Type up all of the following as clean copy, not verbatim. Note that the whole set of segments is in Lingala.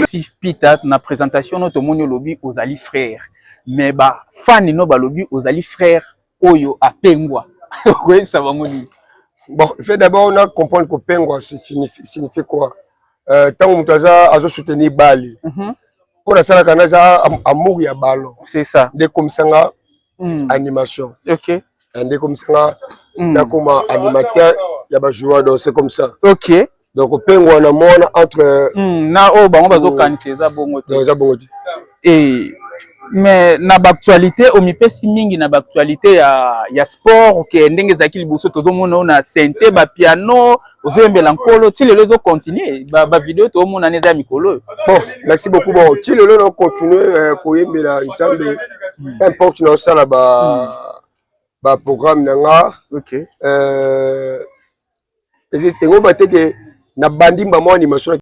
Si Pita na présentation notre monde lobby aux ali frères mais ba fan no ba lobby aux ali frères oyo apengwa oui ça va moni. Bon, il fait d'abord on a comprendre que pengwa signifie quoi. Tant on a soutenir Bali. Pour la salle Canada amour ya ballon. C'est ça. Dès comme ça animation. OK. Dès comme ça là comme animateur il y a ba joueur donc c'est comme ça. OK. Donc pengwa na mona entre na o bango bazo kanisa za bongo te. Za bongo te. Et mais na actualité au mipesi mingi na actualité ya sport que ndenge zaki liboso tozo mona na synthé ba piano ozoembela nkolo ti lelo zo continuer ba vidéo to mona neza mikolo. Bon, merci beaucoup. Bon, ti lelo na continuer koyembela nzambe importe na sala ba programme nanga. OK. Ngo bateke na bandimba mo animation.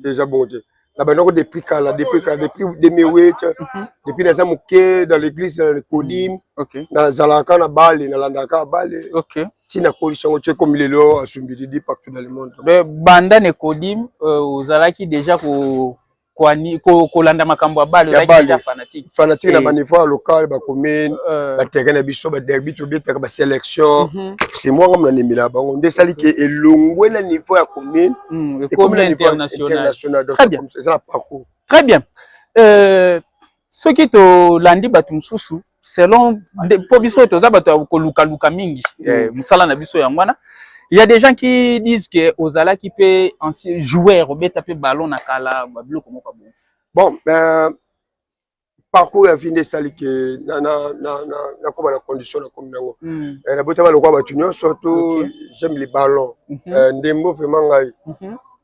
Déjà bon Dieu. Là-bas, depuis 2008, depuis les amours dans l'église de Kodim, dans Zalaka, dans Bali, dans Landaka, Bali. OK. Si na coalition, tu es comme les lois à Sumbidi partout dans le monde. Banda ne Kodim, Zalaki déjà kolanda makambo ya Bali, déjà fanatique. Fanatique na niveau local, ba commune, ba terrain na biso, ba derby to bien ba sélection. C'est moi comme na nimila bango. Ndé sali ke elongwe na niveau ya commune, et comme international. Donc c'est comme ça, c'est un parcours. Très bien. Ce qui to landi batum susu selon pour biso to za bato ko luka mingi musala na biso yangwana. Il y a des gens qui disent que Ozala qui peut jouer au taper ballon na kala bablo comment pas bon. Bon parcours a fini sali que na comme la condition comme nango. La bote ba lokwa batunyo surtout j'aime les ballons. Ndembo vraiment ngai.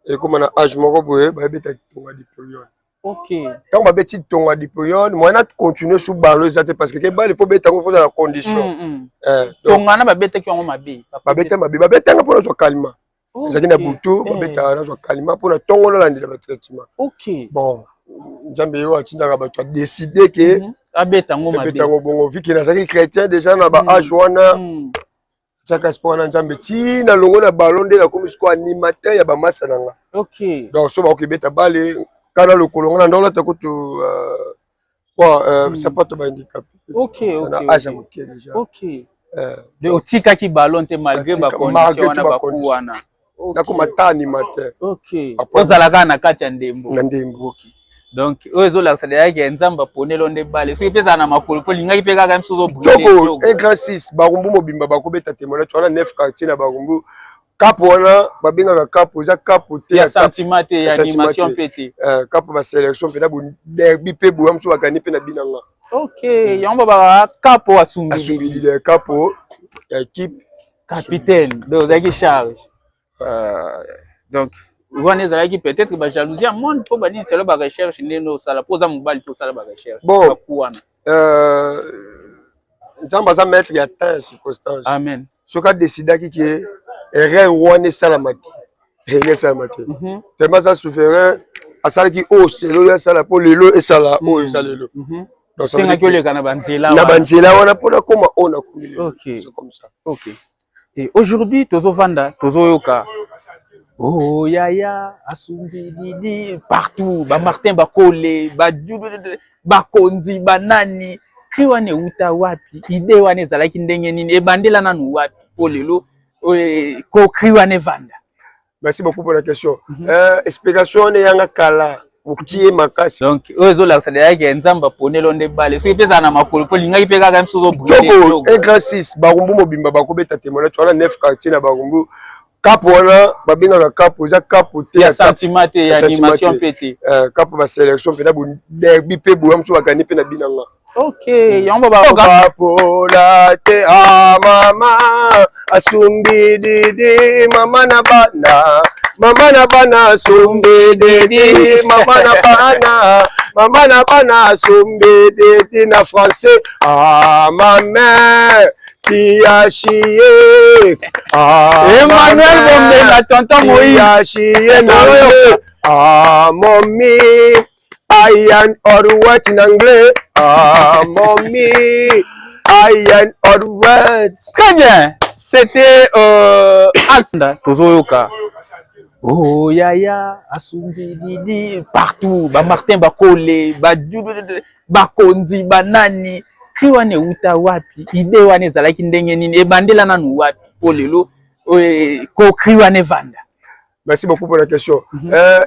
Et comme on a âge moko boye ba beta tonga di période. OK. Quand ba beti tonga di période, moi na continuer sous ballon ça parce que il faut beta faut dans la condition. Tonga na ba beta ki on mabe. Ba beta nga pour so calme. Zaki na butu ba beta na so calme pour na tongo na landela ba traitement. OK. Bon, Nzambe yo atinda ba to décider que abeta ngo mabe. Beta ngo bongo vu que na zaki chrétien déjà na ba âge wana. Chaka sport na Nzambe ti na longo na ballon de la comme ko animateur ya ba massa nanga. OK. Donc so ba ko beta bale kana le kolonga na ta ko to ça pas to ba handicap. OK. Na âge moké déjà. OK. De otika ki ballon te malgré ba condition na ba kuwana. Na ko mata animateur. OK. Ozalaka na kati ya ndembo. Na ndembo. OK. Donc ozo la sadaya ke nzamba ponelo nde bale. So pesa na makolo po linga ki peka ka msuzo brûler. Joko un grand 6 barumbu mobimba ba ko beta témoin tu as 9 quartier na barumbu. Kapo wana babinga kapo za kapo te ya sentiment te ya animation pété. Kapo ba sélection pe na bu derby pe bu amso bakani pe na binanga. OK, yamba ba capo asumbi. Asumbi de capo, équipe capitaine de Zaki charge. Donc on est là qui peut-être ba jalousie à monde pour bani c'est là ba recherche ndeno sala poza mobali to sala ba recherche. Bon. Nzamba za mettre ya temps circonstance. Amen. Ce qu'a décidé qui est rien one salamati. Rien salamati. Tellement ça souverain à ça qui oh c'est là ça pour le et ça là oh ça le. Donc c'est nga le kana banzela. Na banzela wana pona koma on a communiqué. OK. C'est comme ça. OK. Et aujourd'hui tozo vanda tozo yoka. Oh yaya asumbi didi partout ba Martin ba Kole ba ba Konzi ba nani kriwane uta wapi ide wane zalaki ndenge nini e bandela nanu wapi po lelo ko kriwane vanda. Merci beaucoup pour la question. Explication on est yanga kala. Qui est makasi. Donc, eux là ça déjà que nzamba ponelo nde balé. Ce qui pesa na makolo poli ngai peka quand même sozo bouger. Toko un grand 6 barumbu mobimba bakobeta témoignage tu as 9 quartiers na barumbu. Cap wana babinga cap za cap te ya sentiment te ya animation pété. Cap ba sélection pe na derby pe boyam so bakani pe na binanga. OK, yamba ba pola te a mama asumbi didi mama na bana sumbi didi mama na bana sumbi didi na français ah ma mère ti a chié Emmanuel Bombe na tonton Moïse ti a chié na ah mommy Ian or what in anglais? Ah, mommy, Ian or what? Très bien. C'était Asunda Tozoyoka. Oh yaya, Asumbi Didi, partout. Ba Martin Bakole, ba Kondi, ba Nani. Kriwane uta wapi? Ide wane zalaki ndenge nini? Ebandela nanu wapi? Polelo, ko kriwane vanda. Merci beaucoup pour la question.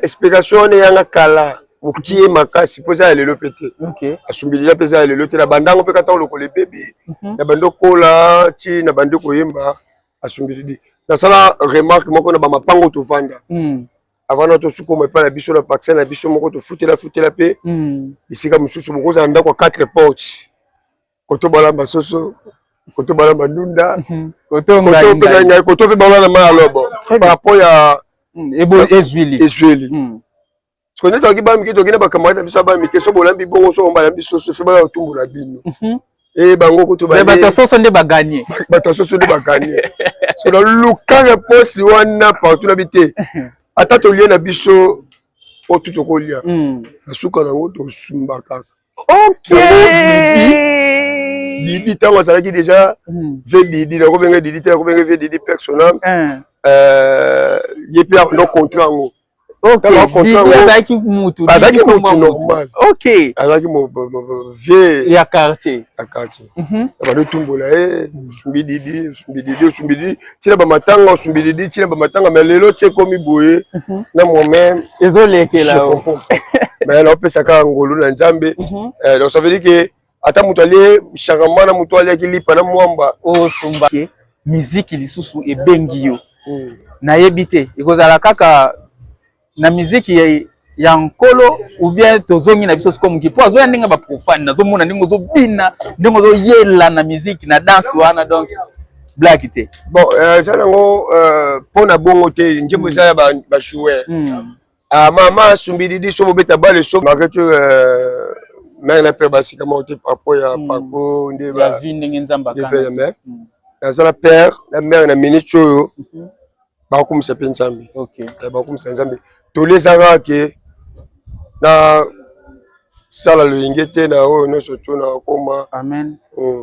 Explication ne yanga kala. Qui est makasi poza ya lelo pété. OK. Asumbilila pesa ya lelo te na bandango pe kata lokolo le bébé. Na bando kola ti na bando koyemba asumbilidi. Na sala remarque moko na ba mapango to vanda. Avant na to suko mo pa na biso na vaccin na biso moko to futela pe. Isika mususu moko za ndako 4 portes. Koto bala masoso, koto bala mandunda, koto ngai, koto pe bala na ma lobo. Par rapport ya Ezwili. Ce qu'on est dans le qui est camarade de Sabah, mais qui sont bolambi bon, sont balambi so se fait bala tumbu la bino. Et bango ko to ba. Les batations sont des bagagnes. Batations sont des bagagnes. C'est dans le cas poste wana partout l'habité. Ata to lien na biso o tout ko lia. Na suka na ngo to sumbaka. OK. Didi tango ça qui déjà ve Didi na ko benga Didi te ko benga ve Didi personnel. Yepi a no contrat ngo. OK, Azaki mutu normal. OK. Azaki mo vieux ya quartier. Ya quartier. Ba do tumbola sumbidi. Tina ba matanga sumbidi, tina ba matanga mais lelo tie komi boye na moi même ezolekela. Mais là on peut saka ngolo na Nzambe. Donc ça veut dire que ata mutu ali chakamana mutu ali akilipa na mwamba. Oh sumba. Musique lisusu ebengi yo. Na yebite ekozala kaka na musique ya nkolo ou bien tozongi na biso comme ki po azoya ndinga ba profane nazo mona ndingo zo bina ndingo zo yela na musique na danse wana donc black te bon ça nango pona bongo te njembo za ba jouer mama sumbidi so bobeta bale so marketu mais na pe basi kama ote papo ya pako ndeba ya vindingi nzamba kana ça la père la mère na minute yo bakum se pensambi. OK. Bakum se nzambi. Tolezanga ke na sala le ingete na o no soto na koma. Amen.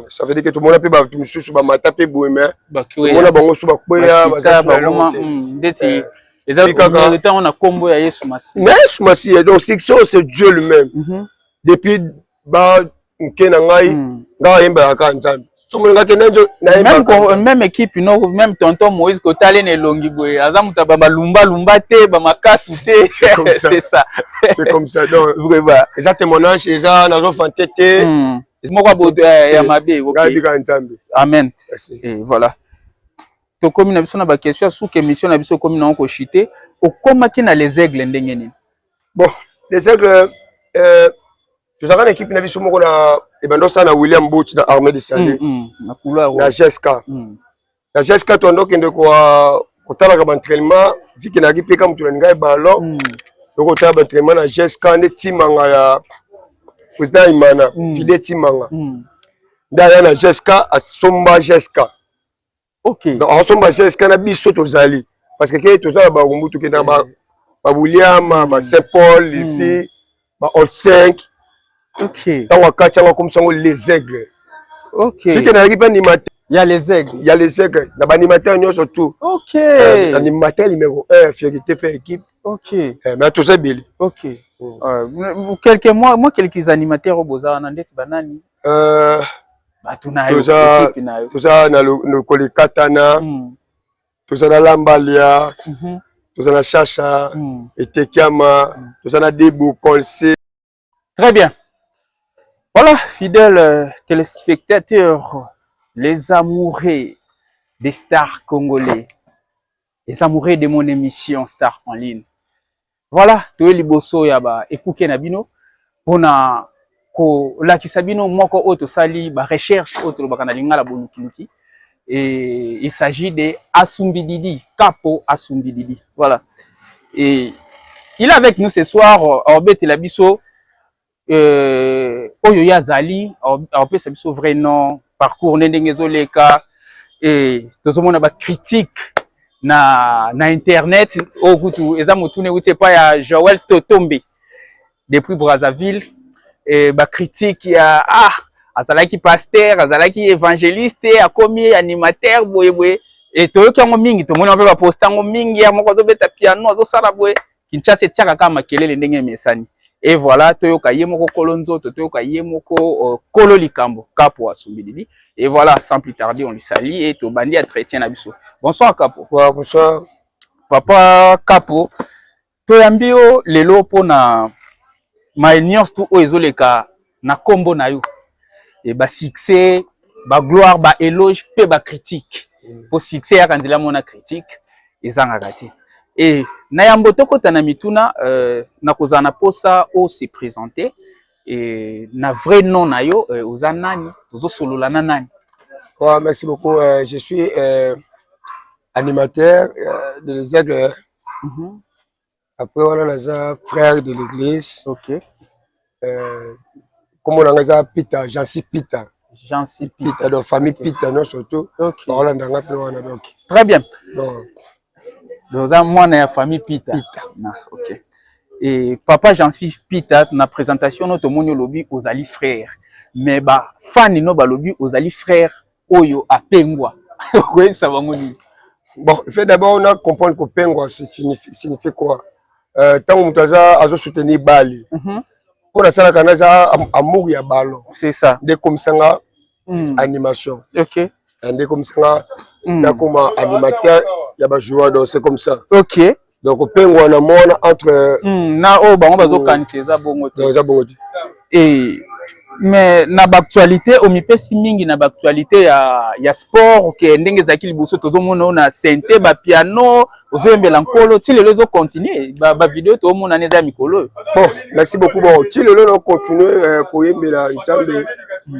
Ça veut dire que tout le monde peut ba mususu ba mata pe boema. Ba kiwe. Mona bango su ba kweya ba ba ndeti ezali temps on a combo ya Yesu Masi. Yesu Masi donc c'est Dieu lui-même. Depuis ba nkena ngai nga yemba ka nzambi. Même équipe no même tonton Moïse kotale ne longi boye azamuta baba lumba te ba makasu te c'est ça c'est comme ça donc vraiment ça témoignage ça nazo fantete moko bo ya mabe OK amen et voilà to komi na biso na ba question sous émission na biso komi na ko chiter o komaki na les aigles ndenge nini bon les aigles tu as une équipe na biso moko na ebando ça na William Bout na Armée de Salé na couleur na Jeska na Jeska to ndo kende ko tala ka entraînement viki na kipe comme tu ngai ballon ko tala ba entraînement na Jeska ne timanga ya président Imana fide timanga ndaya na Jeska asomba Jeska OK donc asomba Jeska na biso to zali parce que to za ba rumbu to kenda ba William ba Saint Paul les filles ba all 5. OK. Tant on catch comme ça les aigles. OK. Si tu n'as pas animateur. Il y a les aigles. Il y a les aigles. Dans l'animateur nous surtout. OK. Animateur numéro 1 fierté per équipe. OK. Mais tout ça Billy. OK. Quelques mois quelques animateurs au Bozar na ndeti banani. Batuna yo. Tout ça na le Kolikatana. Tout ça na Lambalia. Tous en a Chacha, et Tekama, tous en a Debo, Colsé. Très bien. Voilà, fidèles téléspectateurs, les amoureux des stars congolais, les amoureux de mon émission Star en ligne. Voilà, toye liboso ya ba ekuke na bino pona ko lakisa bino moko oto sali ba recherche oto bakana lingala bolukiluki. Et il s'agit de Asumbididi, Capo Asumbididi. Voilà. Et il est avec nous ce soir, Orbet Labiso, Oyo Yazali, Orbet Labiso, vrai nom, parcours Nendengezoleka, et tout le monde a une critique na internet, au goût, et ça m'a tourné, pas ya Joël Totombe, depuis Brazzaville, et ba critique, il y a, azalaki pasteur, azalaki évangéliste, akomi animateur boye boye et toyoki yango mingi tomoni mpe ba posta yango mingi ya moko azobeta piano azosala boye Kinshasa etiaka kaka makelele ndenge emesani et voilà toyoka ye moko kolo nzoto toyoka ye moko kolo likambo Capo Asumbididi et voilà sans plus tarder on lui salue et tobandi entretien na biso. Bonsoir Capo. Ouais, bonsoir. Papa Capo toyambi yo lelo pona ma ignorance tout o ezoleka na kombo na yo. Et bah succès, bah gloire, bah éloge, peu bah critique. Pour succès, ya kanzila mona critique, ils ont raté. Et na yamboto kota na mituna, na kozana posa o se présenter et na vrai nom na yo, ozanani, tozo solo la nanani. Ouais, merci beaucoup. Je suis animateur de l'Église. Après voilà, là, frère de l'Église. Ok. Comme on a dit, Pita, Jansi Pita. Jansi Pita. Pita, de famille Pita, non surtout. Ok. Donc. Très bien. Donc, moi, on a famille Pita. Pita. Non, ok. Et papa Jansi Pita, na présentation, notre monde lobby aux ali frères. Mais bah, fan no ba lobby aux ali frères, oyo a pengwa. Oui, ça va moni. Bon, il fait d'abord, on a comprendre que pengwa signifie quoi? Tant que Moutaza a soutenu Bali. Pour la salle Kanaza, amour ya ballon. C'est ça. Dès comme ça, animation. Ok. Dès comme ça, comme animateur, il y a des joueurs, donc c'est comme ça. Ok. Donc, au pengwa, on a mon entre. Na oh, bah, on va donc cancer ça bon. Et mais na actualité au mipesi mingi na actualité ya sport que ndenge za kili boso todo mona na synthé ba piano ozombela nkolo ti lelo zo continuer ba vidéo to mona neza mikolo. Bon, merci beaucoup. Bon, ti lelo on continue koyembela nzambe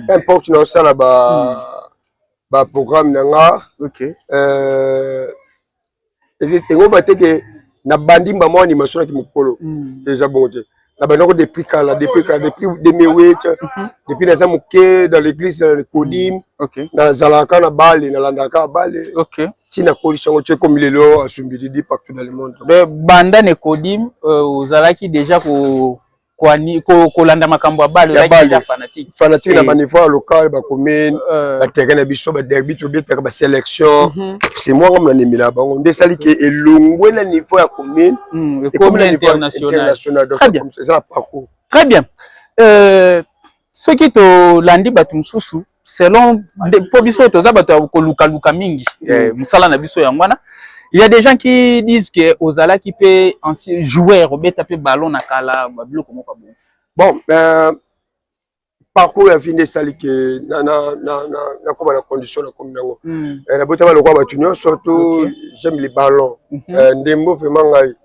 importe na sala ba programme nanga. OK. Ngo bateke na bandimba mo animation ki mukolo déjà bon te. Depuis 2008, depuis les amours dans l'église de Kodim, dans Zalaka, na Bali, dans Landaka, Bali. Ok. Si na coalition, tu es comme les lois, Asumbididi partout dans le monde. Banda ne Kodim, Zalaki déjà kolanda makambo Bali, déjà fanatique. Fanatique na niveau local, ba commune, ba terrain na biso, ba derby, to bien ba sélection. C'est moi comme l'année là, on desali que elongwe na niveau ya commune et comme international. C'est ça parcours. Très bien. Ce qui to landi batum susu selon po biso to za bato ko luka mingi musala na biso ya ngwana. Il y a des gens qui disent que Ozala qui peut ancien joueur obeta pe ballon na kala babilo comme pas bon. Bon, parcours ya vinde sali que na comme la condition na comme nango. La bota le roi batunyo surtout j'aime les ballons. Ndembo vraiment ngai.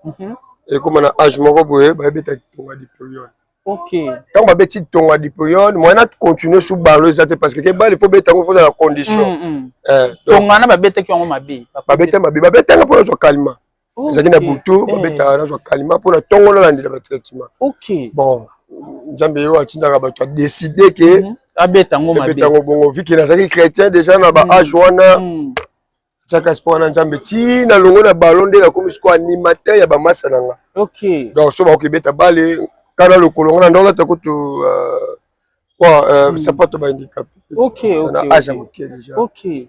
Et comme on a âge moko boye ba beta tonga di période. OK. Quand ba beti tonga di période, moi na continuer sous ballon ça parce que balle il faut beta faut dans la condition. Tonga na ba beta ki on mabe. Ba beta pour so calma. Zaki na butu ba beta na so calma pour na tongo na ndila ba traitement. OK. Bon, Nzambe yo atinda ba to décider que abeta ngo mabe. Beta ngo bongo vu que na zaki chrétien déjà na ba âge wana. Chaka sport na Nzambe ti na longo na ballon de la comme squad animateur ya ba massa nanga. OK. Donc so ba ko beta balle kana le kolongo na ndonga takutu ça pas to ba handicap. OK. OK.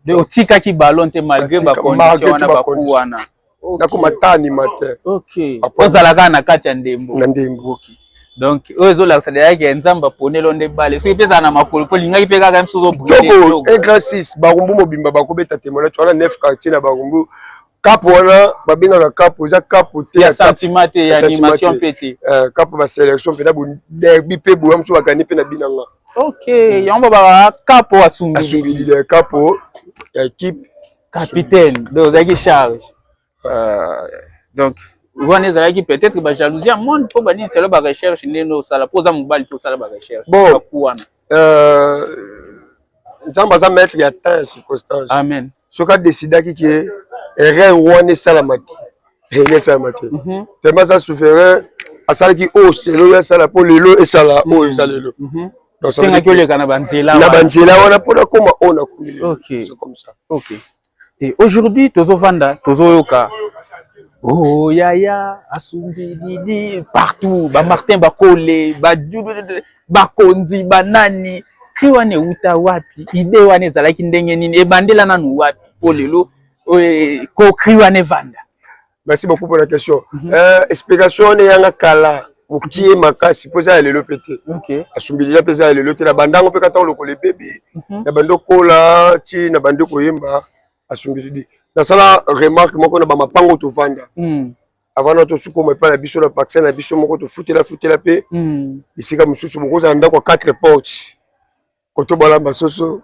De otika ki ballon te malgré ba condition na ba kuwana. Na kuma ta animateur. OK. Ozalaka na kati ya ndembo. Na ndembo. OK. Donc ozo la sadaya ke nzamba ponelo nde balle. So ipeza na makolo po linga ipeka ka msuzo bouger. Joko 1 grand 6 barumbu mobimba bakobeta témoignage wana 9 quartier na barumbu Cap wana babinga cap za cap te ya sentiment te ya animation pété cap ba sélection pe na derby pe bo amso bakani pe na binanga. OK yamba ba cap asumbi leader cap ya équipe capitaine donc zaki charge donc on est là qui peut-être ba jalousie monde pour bani c'est là ba recherche ndeno sala pour za mobali pour sala ba recherche bon nzamba za mettre ya temps circonstance amen soka décida ki ke erreur wana salamati ne salamati tellement ça souffrait asala ki o c'est le sala pour lelo et sala o salelo donc c'est nga le kana banzela wana pour comment on a combiné c'est comme ça. OK et aujourd'hui tozo vanda tozo yoka oh yaya asumbi didi partout ba Martin Bakole ba Bakonzi banani kiwane uta wapi ide wane zalaki ndenge nini e bandela nanu wapi po lelo ko kiwane vanda. Merci beaucoup pour la question. Explication ne yanga kala mukie makasi poza lelo pété. OK asumbi didi pesa lelo te na bandango pe kata lokole bébé na bandoko la ti na bandoko yemba asumbi didi na sala remarque moko na ba mapango to vanda avant notre suko me pas la biso na vaccin na biso moko to futela pe ici comme mususu moko za ndako 4 portes koto bala masoso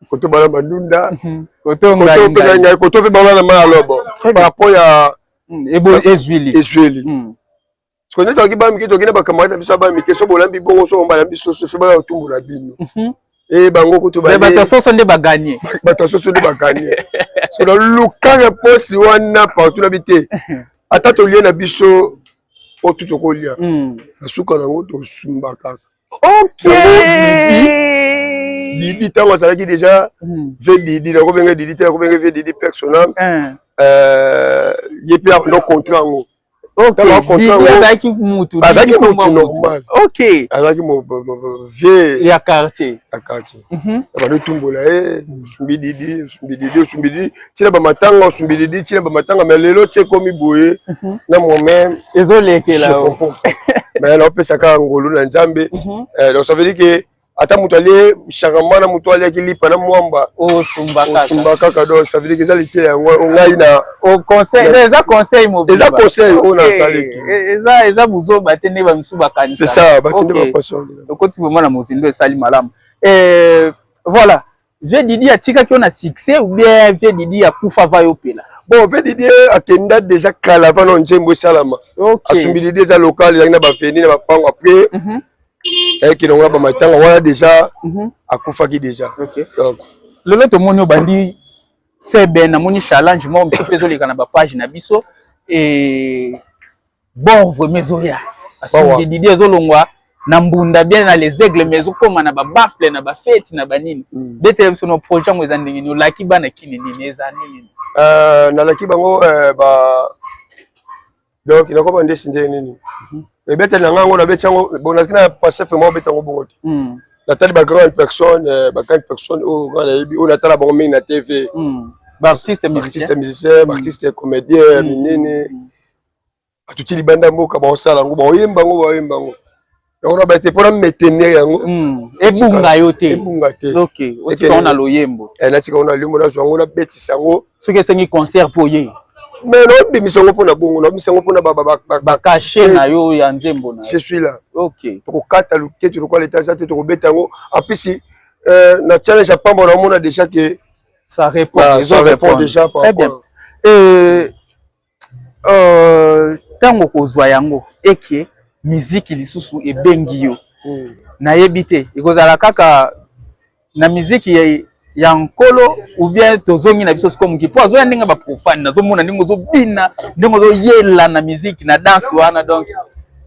koto bala mandunda koto ngai koto pe bala na malobo par rapport ya ebo ezwili ce qu'on est dans qui ba mi to kina ba camarade biso ba mi ke so bolambi bongo so ba lambi so fe ba tumbu na bino et bango koto ba ba soso nde ba gagner ba soso nde ba gagner so dans le cas poste wana partout na bité ata to lien na biso o tout ko lia na suka nango to sumba kaka. OK Didi tango ça qui déjà ve Didi na ko benga Didi te ko benga ve Didi personnel yepi a no contrat ngo. OK azaki mutu normal. OK azaki mo vie ya quartier ba no tumbola sumbi Didi tina ba matanga sumbi Didi tina ba matanga mais lelo tie komi boye na moi même ezolekela mais na pesa ka ngolo na nzambe donc ça veut dire que ata mutu ali chakamana mutu ali akilipa na mwamba sumba kaka donc ça veut dire que ça lité yango ngai na au conseil eza conseil mobile eza conseil on a saleki eza buzo batende ba msu bakanisa c'est ça batende ba passion donc tu veux mona mozindo esali malamu voilà Ve Didi atika ki on a succès ou bien Ve Didi a kufa va yopela. Bon, Ve Didi akenda déjà kalava non njembo salama. Asumbi Didi za local ya na ba feni na ba pango après. Qui n'ont pas matanga voilà déjà akufa ki déjà. Donc lelo to moni obandi c'est ben na moni challenge mo mso pezo le kana ba page na biso et bon vraiment zoya. Asumbi Didi ezolongwa na mbunda bien na les aigles mais okoma na ba bafle na ba fête na banini bete biso no projet ngo ezandingi no laki bana kini nini ezanini na laki bango ba donc il a comment décider nini et bete na ngango na betango bon na passer vraiment betango bongo la tali ba grande personne au ngana yebi on atala bango mingi na TV ba artiste musicien artiste comédien minene atuti libanda mboka ba osala ngo ba oyemba ngo on a été pour maintenir yango ebunga yote ebunga te OK on a loyembo na tika on a loyembo na zongo na betisa ngo ce que c'est un concert pour ye mais non bimisango pona bongo na bimisango pona ba caché na yo ya nzembo na je suis là OK to kata luke to ko l'état ça to ko betango apisi na challenge ya pambo na mona déjà que ça répond déjà par rapport tango kozwa yango eke musique lisusu ebengi yo na yebite ikozala kaka na musique ya nkolo ou bien tozongi na biso comme ki po azoya ndinga ba profane na zomona ndingo zo bina ndingo zo yela na musique na danse wana donc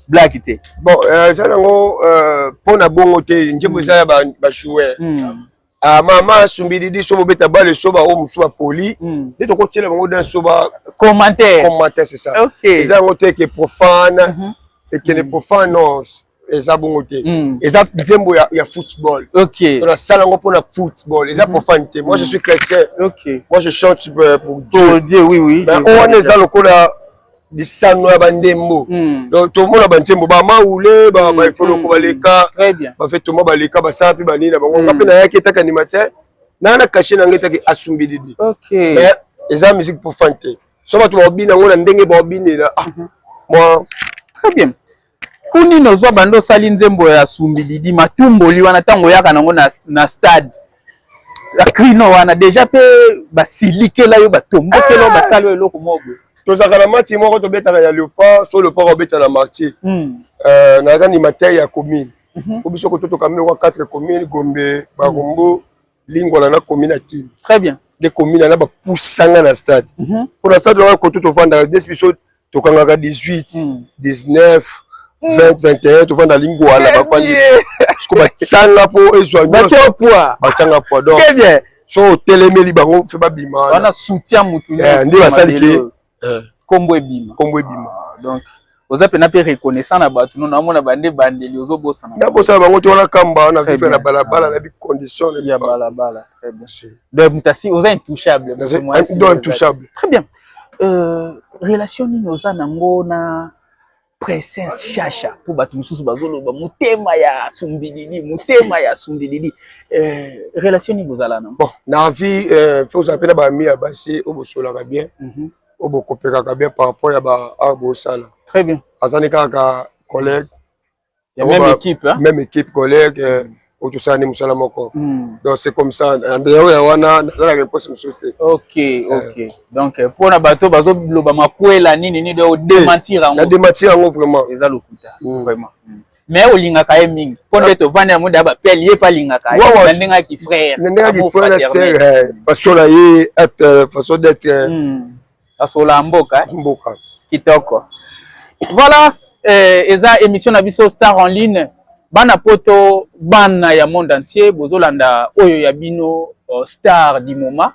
black te bon ça nango pona bongo te njembo za ba joueur mama sumbididi so beta bale so ba o musu ba poli de to ko tiela bango dans so ba commentaire c'est ça OK ça ngote que profane et que les profanes non eza bongo te eza nzembo ya football OK on a sala ngo pona football eza profanité moi je suis chrétien OK moi je chante pour Dieu oui mais on est lokola disano ya bandembo donc tout le monde a bandembo ba maule ba il faut ko baleka très bien ba fait tout mo baleka ba sapi ba nina bango ngape na yake taka animateur na caché na ngeta ki Asumbididi OK mais eza musique profanité so bato babina ngona ndenge babinela moi très bien kuni nozwa bando sali nzembo ya Sumbididi matumboli wana tango yaka nango na stade la crino wana déjà pe basilikela yo batombokela basalo eloko moko tozaka na match moko tobetaka ya Léopard so Léopard obeta na marché na gani matériel ya commune ko biso ko totoka mine kwa 4 communes Gombe Bagombo Lingwala na commune Akili très bien des communes na ba poussanga na stade pour la stade ko to vanda des biso tokangaka 18 19 20 21 to vanda Lingwala ba kwandi sko ba tsanga po ezwa batanga po donc très bien so telemeli bango fe ba bima wana soutien mutu ndi basali ke kombo ebima donc oza pena pe reconnaissant na bato non amona bande bandeli ozo bosana na bosana bango to wana kamba na vivre na balabala na bi condition ya balabala très bien donc mutasi oza intouchable intouchable très bien relation ni oza nango na princesse Chacha pour bato mususu bazoloba mutema ya Sumbididi relation ni bozala na bon na vie faut s'appeler ba ami ya basi obosolaka bien obokopeka bien par rapport à ba arbo sala très bien azani kaka collègue ya même équipe collègue otusani musala moko donc c'est comme ça ndayo ya wana nazala réponse musote OK donc pour na bato bazo loba makwela nini de démentir na démentir ngo vraiment eza lokuta vraiment mais olingaka ye mingi po nde tovanda ya muda ba pele ye pa lingaka ye ndinga ki frère sœur façon la ye être façon d'être asola mboka kitoko voilà eza émission na biso Star en ligne bana poto bana ya monde entier bozolanda oyo ya bino star du moment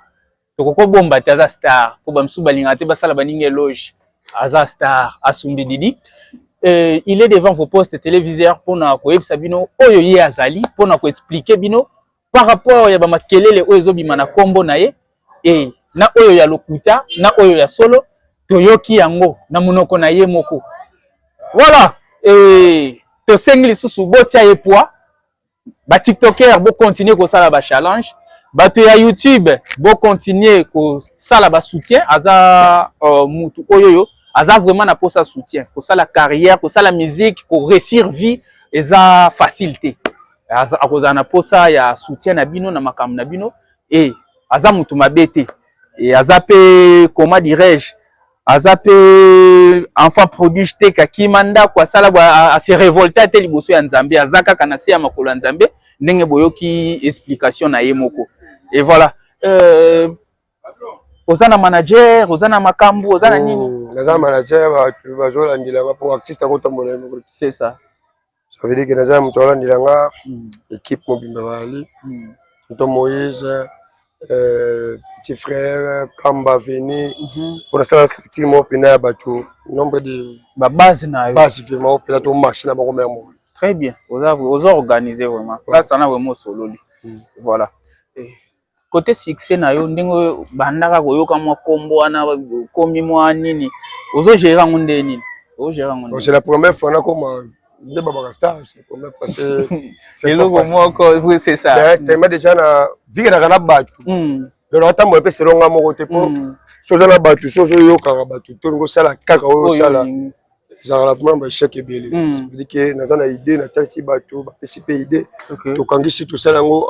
tokoko bomba te aza star po bamsu balinga te basala baninga éloge aza star Sumbididi il est devant vos postes téléviseurs pona koyebisa bino oyo ye azali pona ko expliquer bino par rapport ya bamakelele oyo ezobima na kombo na ye na oyo ya lokuta na oyo ya solo toyoki yango na monoko na ye moko voilà to sengi lisusu botia ye poa ba tiktoker bo continuer ko sala ba challenge bato ya YouTube bo continuer ko sala ba soutien aza mutu oyo aza vraiment na posa soutien ko sala carrière ko sala musique ko réussir vie eza facilité akoza na posa ya soutien na bino na makam na bino aza mutu mabete aza pe comment dirais-je aza pe enfant prodige te kakimanda kwa sala a se révolter te liboso ya Nzambe azaka kana se ya makolo ya Nzambe ndenge boyoki explication na ye moko et voilà ozana manager ozana makambu ozana nini naza manager ba bazolandilanga pour artiste ko tombola moko c'est ça ça veut dire que naza mutu olandilanga équipe mobimba bali to Moïse petit frère Kamba veni pour ça c'est mo pena bato nombre de base na base vraiment pena to marché na bango même très bien oza organiser vraiment ça na vraiment solo voilà côté succès na yo ndenge bandaka koyoka mwa kombo wana komi mwa nini ozo gérer ngonde nini c'est la première fois na comme de baba star c'est la première fois c'est le moko oui c'est ça tellement déjà na vie na bato donc atambo pe selonga moko te po soza na bato sozo yoka bato to ngo sala kaka oyo sala za la première chèque belé ça veut dire que naza na idée na tasi bato ba PCP idée to kangisi to sala ngo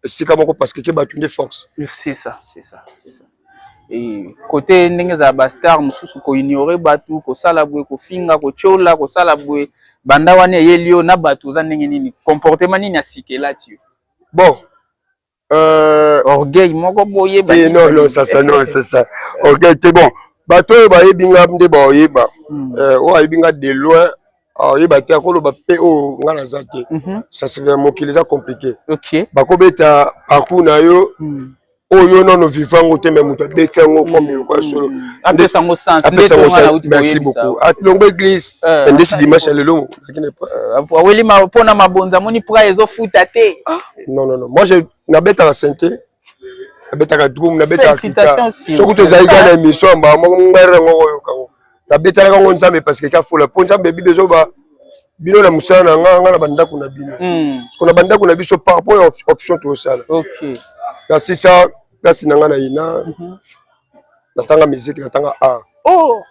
sika moko parce que bato de force c'est ça et côté ndenge za ba star mususu ko ignorer bato ko sala bwe ko finga ko chola ko sala bwe banda wane yelio na bato za ndenge nini comportement nini asikela ti bon orgueil moko boye ba non c'est ça orgueil c'est bon bato ba yebinga nde ba yeba o yebinga de loin yeba te akolo ba pe o ngana zate ça c'est mokili za compliqué OK bakobeta parcours na yo oyo non vivango te même muto betango comme quoi solo apesa ngo sens merci beaucoup atlongo église ndesi dimanche lelo lakini aweli ma pona mabonza moni pra ezo futa te non moi je nabeta la santé nabeta ka drum nabeta ka soko to zaika na émission ba mo ngere ngo kango nabeta ka ngo nzambe parce que ka fola ponza bebi bezo ba bino na musana nga na banda kuna bino parce que na banda kuna biso par rapport à option to sala OK c'est ça là c'est nanga na ina natanga musique natanga art. Oh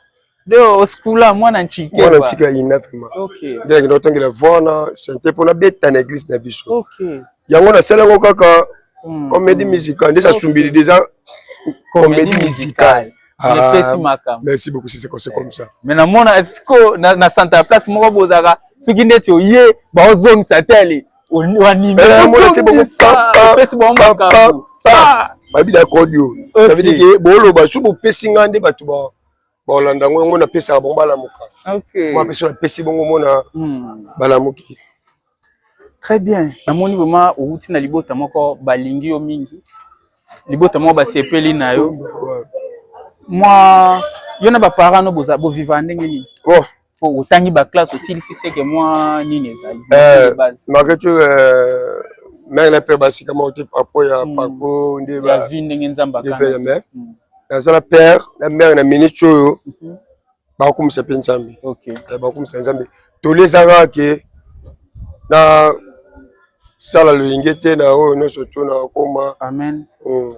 de skula mwana nchike mwana nchike ina vraiment. OK. Ndenge notangela vona sente pona beta na église na biso. OK. Yango na sala ngo kaka comédie musicale ndesa sumbili déjà comédie musicale. Merci beaucoup, c'est comme ça. Mais na mona est-ce na Santa Place moko bozaka soki ndeti oye ba ozong satellite o anime. C'est beaucoup pesi bon makabu. Babi d'accord yo. Ça veut dire que bolo ba subo pesi ngande batu ba Olanda ngo na pesa bon bala muka. OK. Moi pesi na pesi bongo mona bala muki. Très bien. Na moni vraiment outi na libota moko balingi yo mingi. Libota moko ba sepeli na yo. Moi yona ba parents no boza bo vivande ngeni. Bon, pour tangi ba classe aussi si c'est que moi ni nezali. Malgré tout mais na pe basi kama ote papo ya pako ndeba. Ya vinde ngenzamba kana. La père, la mère na ministre yo ba ko msepe nzambe. OK. Ba ko msepe nzambe. To les ara ke na sala le ingete na o no soto na koma. Amen.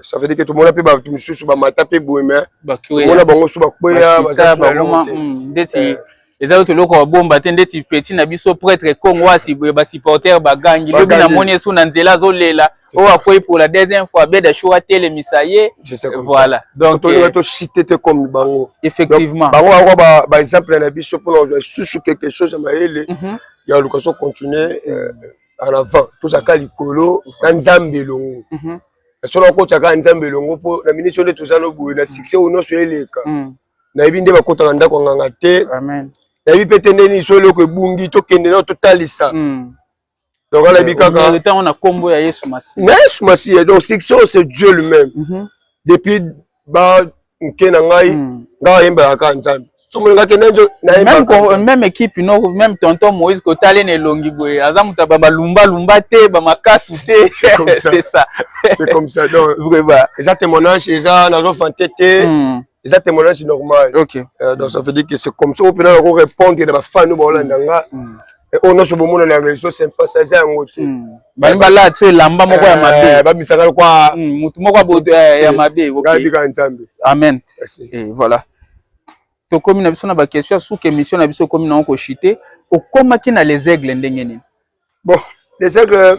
Ça veut dire que tout le monde peut ba mususu ba mata pe boema. Ba kiwe. Mona bango su ba kweya ba za ba ngoma ndeti eza to loko bomba te ndeti petit na biso prêtre Congo asi ba supporter ba gangi lobi na moni esu na nzela zo lela o akoyi pour la deuxième fois beda choix tele misaye. Voilà. Donc to citer te comme bango. Effectivement. Bango ba exemple na biso pour nous sous quelque chose à maele. Ya l'occasion continuer en avant. Tout ça ka likolo na nzambe longo. Solo ko taka nzambe longo po na ministre de tout ça no boye na succès ou non so eleka. Na ibinde ba kota ndako nganga te. Amen. Na bi petende ni so loko bungi to kende na to talisa. Donc on a dit kaka le temps on a combo ya Yesu Masi. Yesu Masi donc succès c'est Dieu lui-même. Depuis ba nkena ngai nga yemba ka nzambe. Même équipe non même tonton Moïse Kotale ne longi boye azamuta baba lumba te ba makasu te c'est ça. C'est comme ça donc vraiment ça témoignage ça nazo fantete ça témoignage normal. OK. Donc ça veut dire que c'est comme ça on peut répondre à ba fan no Holanda nga et on a ce moment na réseau sympa ça ça ngote. Ba mbala tu lamba moko ya mabe ba misaka kwa mutu moko ya mabe. OK. Amen. Et voilà. To komi na biso na ba question sous que mission na biso komi na ko chiter o koma ki na les aigles ndenge nini. Bon, les aigles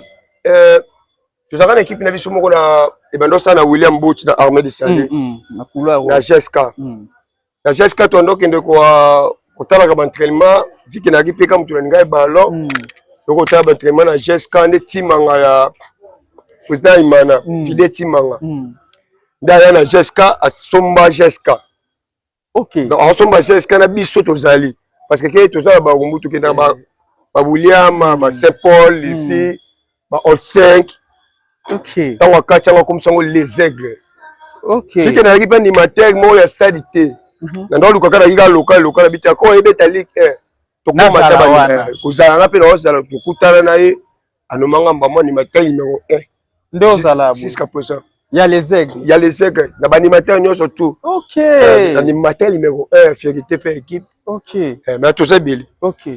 tu as une équipe na biso moko na ebando sana William Bout na armée de Sandé na couloir na GSK. Na GSK to ndo kende ko tala ka entraînement viki na kipe ka mutu na ngai ballon donc ko tala entraînement na GSK nde timanga ya président Imana fide timanga. Ndaya na GSK asomba GSK. OK. Donc, ensemble, j'ai un biso tozali parce que quand tozala ba rumbutu ke na ba William, ba Saint-Paul, les filles, ba All-5. OK. Tant wakati ngo comme ça les aigles. OK. Si que na riba animateur mo ya stadité. Na ndo luka kana yiga local bita ko ebeta ligue 1. To koma ta ba kozala na pe na ozala to kutana na ye anomanga mbamo animateur numéro 1. Ndo zala jusqu'à présent. Il y a les aigles. Il y a les aigles. Il y a l'animateur surtout. OK. L'animateur numéro 1, fierté per équipe. OK. Mais tout ça bien. OK.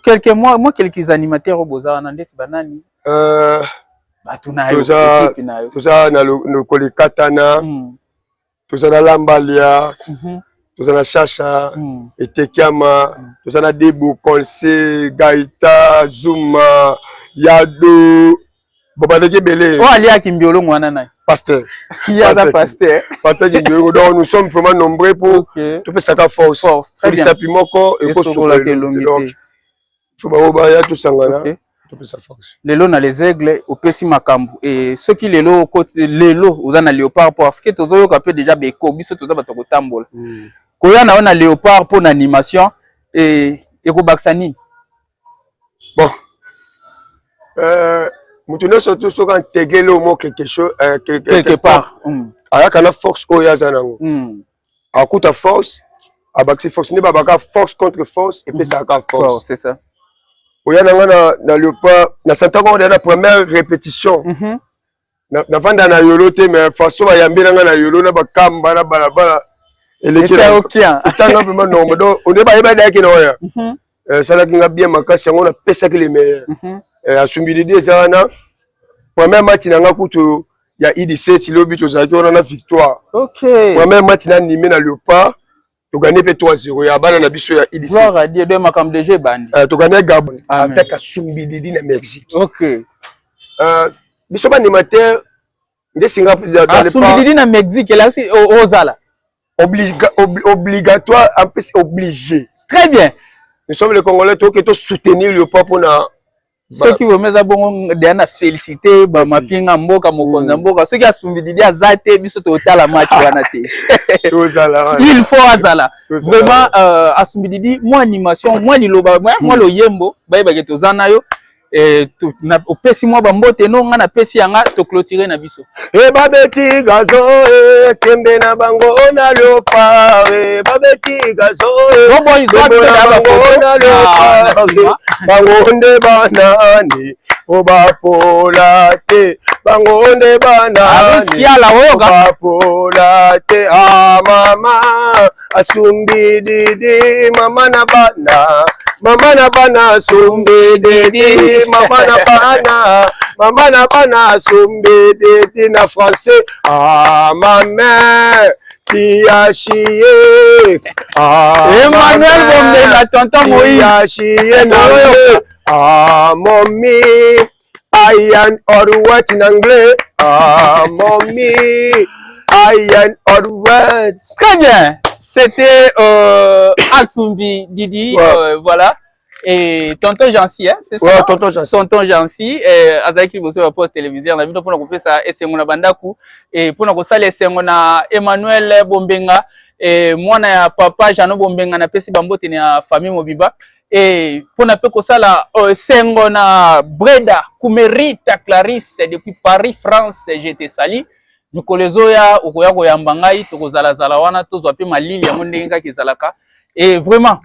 Quelques mois, quelques animateurs au Bozar Nandesi banani. Tout ça na le Kolikatana. Tout ça na Lambalia. Tout ça na Chacha. Etekiama. Tout ça na Debo Konse, Gaïta, Zuma, Yado. Bobadeke belé. Oh ali akimbiolo mwana na. Pasteur. Il y a un pasteur. Pasteur Kimbiolo. Donc nous sommes vraiment nombreux pour tout faire ça force. Très bien. Ça pimoko et ko la donc faut ba obaya tout sangana. Tout faire ça force. Lelo na les aigles au pesi makambu et ceux qui lelo côté lelo oza na léopard parce que tozo ka peut déjà beko biso toza bato ko tambola. Koya na on a léopard pour l'animation et ko baksani. Bon. Mutuno surtout so quand intégrer le mot quelque chose quelque part. Aya kana force oya zanango. Akuta force, abaxi force ne babaka force contre force et puis ça ka force. C'est ça. Oya na léopard na santa ko na première répétition. Na vanda na yolo te mais façon ba yambela na yolo na bakamba na balabala elekela. Tchanga vraiment non mais donc on est ba yeba daki na oya. Ça la kinga bien makasi yango na pesa ki les meilleurs. Asumbididi ezana premier match nanga kutu il y a ID7 le but aux amis on a victoire. OK. Moi même match na animé na Léopard, to gagner pe 3-0 ya bana na biso ya ID7. Gloire à Dieu de makam de jeu bandi. To gagner Gabon Amen. avec Asumbi Didi na Mexique. OK. Biso ba animateur de Singapour dans le Asumbi Didi na Mexique là c'est Ozala. Obligatoire en plus obligé. Très bien. Nous sommes les Congolais qui doivent soutenir le peuple na ceux qui vont mettre bon derrière féliciter ba mapinga mboka mokonza mboka ceux qui Asumbi Didi azate biso totala match wana te. Il faut azala. Vraiment Asumbi Didi moi animation moi liloba moi lo yembo ba ba ke tozana yo na opesi mwa bambote no nga na pesi yanga to clôturer na biso babeti gazo kembe na bango na Léopard babeti gazo boy bango nde banani obapola te bango nde banani obapola te mama Asumbi Didi mama na bana Asumbi Didi mama na bana Asumbi Didi na français ma mère tu as chié Emmanuel Bombenga tonton Moïse tu as chié na mommy I am alright in anglais mommy I am alright. Très bien. C'était Asumbi Didi, voilà. Et tonton Jancy, hein, c'est ça? Ouais, tonton Jancy. Tonton Jancy, avec qui vous avez pour télévision, on a vu pour nous faire ça, et c'est mon bandaku, et pour nous faire c'est mon Emmanuel Bombenga, et moi na papa Jano Bombenga na pesi bambo tena famille Mobiba, et pour nous faire ça là, c'est mon Breda, Kumerita Clarisse depuis Paris, France, j'étais sali. Nukolezoya okoya koyamba ngai tokozala zala wana tozwa pe malili ya ndenge kaka ezalaka et vraiment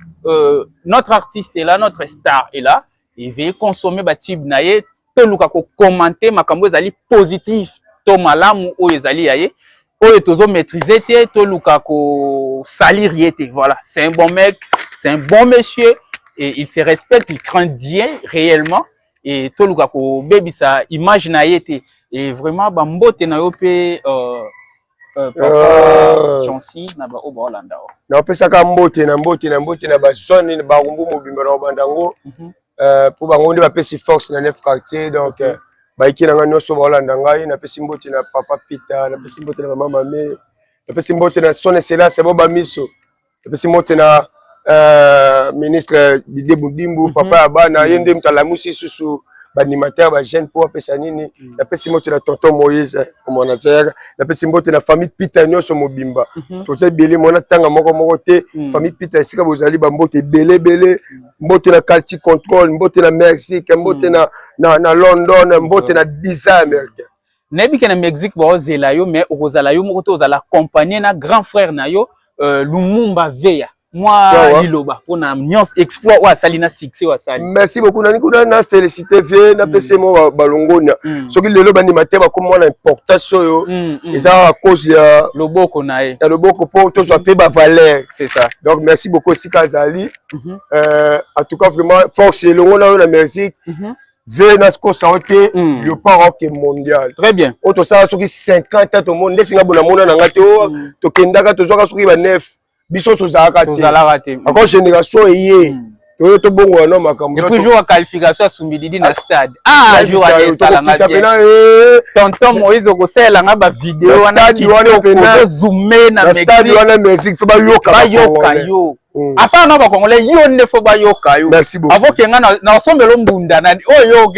notre artiste est là, notre star est là, il veut consommer ba tube na ye to luka ko commenter makambo ezali positif to malamu o ezali yaye o tozo maîtriser te to luka ko salir yete. Voilà, c'est un bon mec, c'est un bon monsieur et il se respecte, il craint Dieu réellement et to luka ko baby sa image na yete. Et vraiment bambote na yo pe papa Jancy na ba o ba Holanda na pesa ka mbote na ba zone na ba rumbu mobimba na bandango pour bango nde ba pesi force na 9 quartier donc ba ikina nga noso ba Holanda ngai na pesi mbote na papa Pita na pesi mbote na mama me na pesi mbote na Son Cela c'est boba miso na pesi mbote na ministre Didier Boudimbu papa abana yende mtalamusi susu animateur ba jeune pour apesa nini na pesi moto na tonton Moïse manager na pesi moto na famille Pita nyoso mobimba to tse beli mona tanga moko te famille Pita sika bozali ba mbote belé mbote na quality control mbote na Mexique mbote na London mbote na Visa américain nebi ke na Mexique ba ozela yo mais okozala yo moko to ozala compagnie na grand frère na yo Lumumba Veya. Moi, Liloba, pour un exploit ou à Salina succès ou à Sali. Merci beaucoup. Na félicité vie, na pc mo balongona. Ce qui le loba ni matin comme moi l'importance yo. Et ça à cause ya le boko nae. Le boko pour tout soit peu ba valeur. C'est ça. Donc merci beaucoup Sika Zali. En tout cas vraiment force le ngona na merci. Venas ko santé le parent mondial. Très bien. Auto ça soki 50 ans au monde ndesinga bona mona na ngati o to kendaka to zoka soki ba 9. Biso sozalaka te encore génération eye to to bongo na makambo et puis jour à qualification à Asumbi Didi na stade jour à esalanga tonton Moïse okosela nga ba vidéo wana ki ko zoomer na Mexique stade wana Mexique faut ba yoka yo apa na ba Congolais yo ne faut ba yoka yo merci beaucoup avant que nga na sombelo mbunda na yo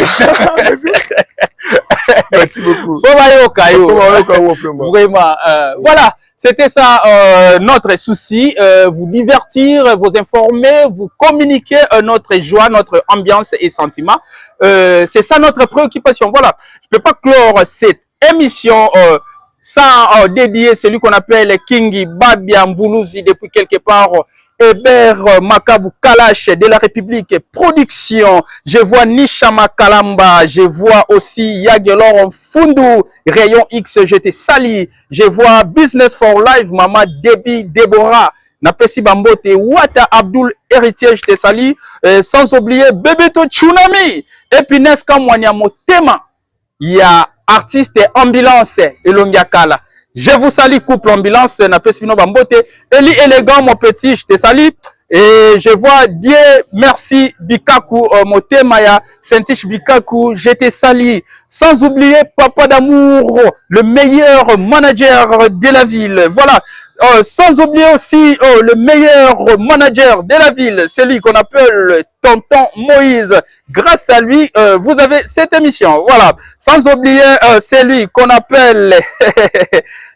merci beaucoup faut ba yoka yo vraiment voilà. C'était ça notre souci, vous divertir, vous informer, vous communiquer notre joie, notre ambiance et sentiments. C'est ça notre préoccupation. Voilà, je ne peux pas clore cette émission sans dédier celui qu'on appelle Kingi Babia Mvuluzi depuis quelque part. Hébert Makabou Kalash de la République Production. Je vois Nishama Kalamba. Je vois aussi Yagelor Fundu. Rayon X, je te sali. Je vois Business for Life. Mama Debbie Deborah. Napesi Bambote. Wata Abdul Héritier, je te sali. Sans oublier Bebeto Tsunami. Et puis Neska Mwanya Motema. Il y a artiste ambulance Elongiakala. Je vous salue, couple ambulance, Napesino Bambote. Eli élégant, mon petit, je te salue. Et je vois Dieu, merci Bikaku, Motemaya, Saint-Tiche Bikaku, je te salue. Sans oublier Papa d'amour, le meilleur manager de la ville. Voilà. Sans oublier aussi le meilleur manager de la ville, celui qu'on appelle Tonton Moïse. Grâce à lui, vous avez cette émission. Voilà. Sans oublier celui qu'on appelle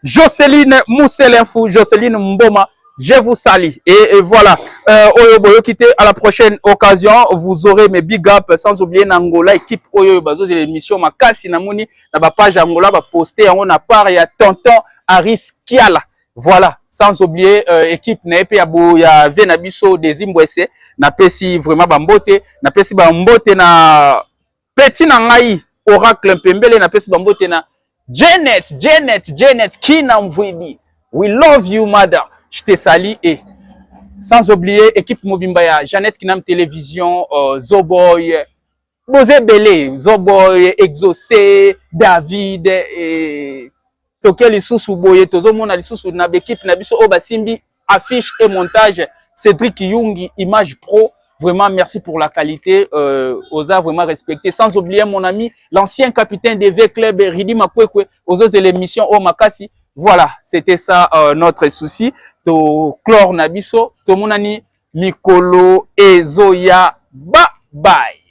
Jocelyne Mousselinfou, Jocelyne Mboma. Je vous salue. Et voilà. Oyo quitter à la prochaine occasion. Vous aurez mes big up. Sans oublier Nangola, équipe Oyo Bazo, l'émission Makasi Namoni, na page Angola, va poster en a part, il y a Tonton Aris Kiala. Voilà, sans oublier équipe Nepe ya Venabiso des Zimbabwe, na pesi vraiment bambote, na pesi bambote na petit na ngai Oracle Pembele, na pesi bambote na Janet Kina Mvidi. We love you mother. Je te salue et sans oublier équipe Mobimba ya Jeannette Kinam Télévision, Zoboy, Bozé Belé, Zoboy, Exaucé, David et toke lisusu boye tozomona lisusu na équipe na biso Obasimbi affiche et montage Cédric Yungi image pro. Vraiment merci pour la qualité, osa vraiment respecté. Sans oublier mon ami l'ancien capitaine des V-Club Ridi Makwekwe aux autres émissions au Makasi. Voilà, c'était ça notre souci. To chlore na biso to monani Mikolo Ezoya bye bye.